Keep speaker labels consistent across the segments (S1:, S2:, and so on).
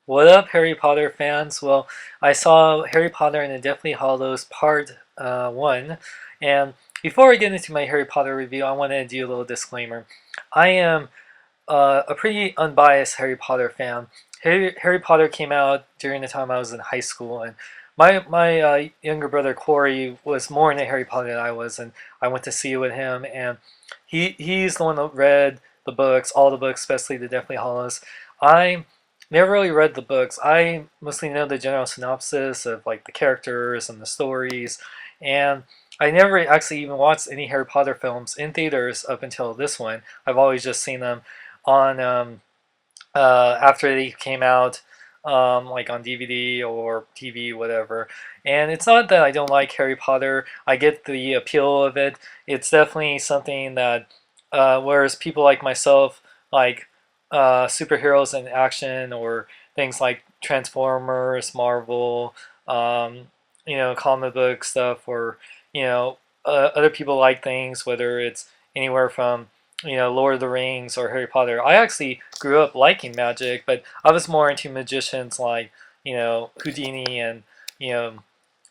S1: What up, Harry Potter fans? Well, I saw Harry Potter and the Deathly Hallows Part 1, and before I get into my Harry Potter review, I want to do a little disclaimer. I am a pretty unbiased Harry Potter fan. Harry Potter came out during the time I was in high school, and my younger brother Corey was more into Harry Potter than I was, and I went to see it with him, and he's the one that read the books, all the books, especially the Deathly Hallows. I never really read the books. I mostly know the general synopsis of like the characters and the stories, and I never actually even watched any Harry Potter films in theaters up until this one. I've always just seen them on after they came out, like on DVD or TV, whatever. And it's not that I don't like Harry Potter. I get the appeal of it. It's definitely something that, whereas people like myself like superheroes in action or things like Transformers, Marvel, comic book stuff, or other people like things, whether it's anywhere from Lord of the Rings or Harry Potter. I actually grew up liking magic, but I was more into magicians like Houdini and you know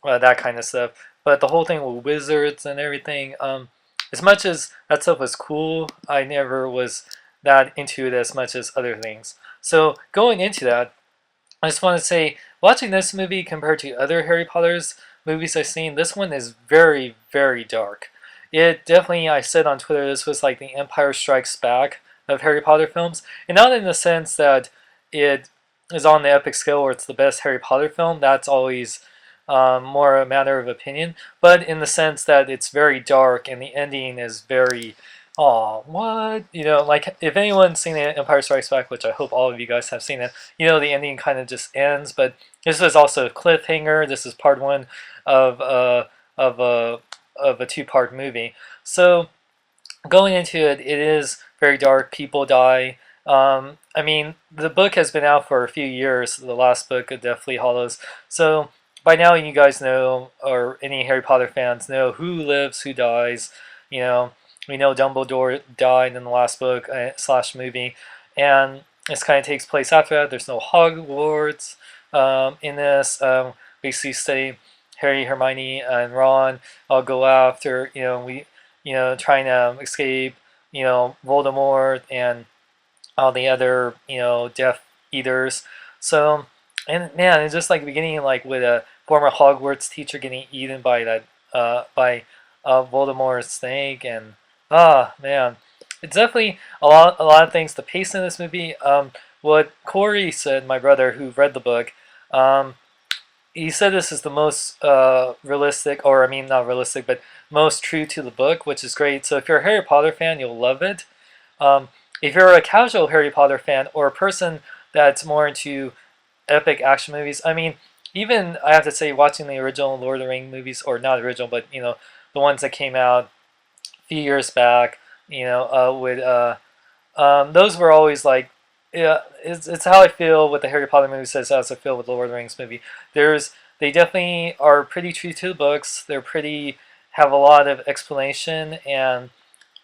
S1: that kind of stuff. But the whole thing with wizards and everything, as much as that stuff was cool, I never was that into it as much as other things. So going into that, I just want to say, watching this movie compared to other Harry Potter's movies I've seen, this one is very, very dark. It definitely, I said on Twitter, this was like the Empire Strikes Back of Harry Potter films, and not in the sense that it is on the epic scale where it's the best Harry Potter film. That's always more a matter of opinion, but in the sense that it's very dark and the ending is very, oh, what? Like if anyone's seen the Empire Strikes Back, which I hope all of you guys have seen it, the ending kind of just ends. But this was also a cliffhanger. This is part one of of a of a two-part movie. So going into it, it is very dark. People die. I mean, the book has been out for a few years. The last book of Deathly Hallows. So by now, you guys know, or any Harry Potter fans know, who lives, who dies. You know, we know Dumbledore died in the last book slash movie, and this kind of takes place after that. There's no Hogwarts in this. Basically, say Harry, Hermione, and Ron all go after trying to escape Voldemort and all the other Death Eaters. So, and man, it's just like beginning like with a former Hogwarts teacher getting eaten by that Voldemort's snake, and man, it's definitely a lot of things. The pace in this movie, what Corey said, my brother who read the book, he said this is the most realistic, or I mean not realistic, but most true to the book, which is great. So if you're a Harry Potter fan, you'll love it. If you're a casual Harry Potter fan or a person that's more into epic action movies, I mean, even I have to say, watching the original Lord of the Rings movies, or not original, but the ones that came out a few years back, with those were always like, yeah, it's how I feel with the Harry Potter movies as I feel with the Lord of the Rings movie. They definitely are pretty true to the books. They're pretty have a lot of explanation,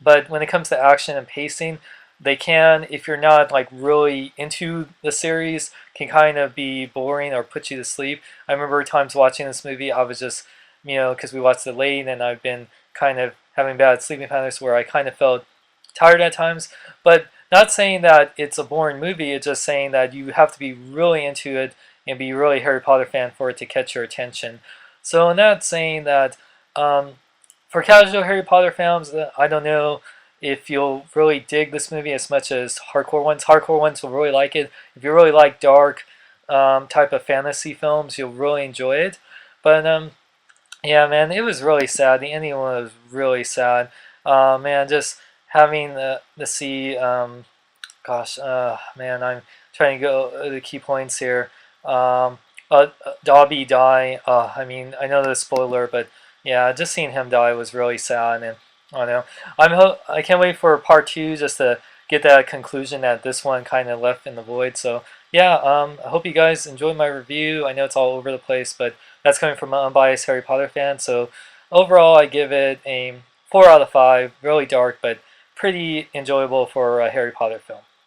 S1: but when it comes to action and pacing, they can, if you're not like really into the series, can kind of be boring or put you to sleep. I remember times watching this movie, I was just, because we watched it late and I've been kind of having bad sleeping patterns where I kind of felt tired at times. But not saying that it's a boring movie, it's just saying that you have to be really into it and be really a Harry Potter fan for it to catch your attention. So in that saying that, for casual Harry Potter fans, I don't know if you'll really dig this movie as much as hardcore ones. Hardcore ones will really like it. If you really like dark type of fantasy films, you'll really enjoy it. But yeah, man, it was really sad. The ending was really sad. Man, just having the see, gosh, man, I'm trying to go the key points here. Dobby die. I mean, I know the spoiler, but yeah, just seeing him die was really sad, and I know I can't wait for part two just to get that conclusion that this one kind of left in the void. So yeah, I hope you guys enjoyed my review. I know it's all over the place, but that's coming from an unbiased Harry Potter fan. So overall, I give it a 4 out of 5. Really dark, but pretty enjoyable for a Harry Potter film.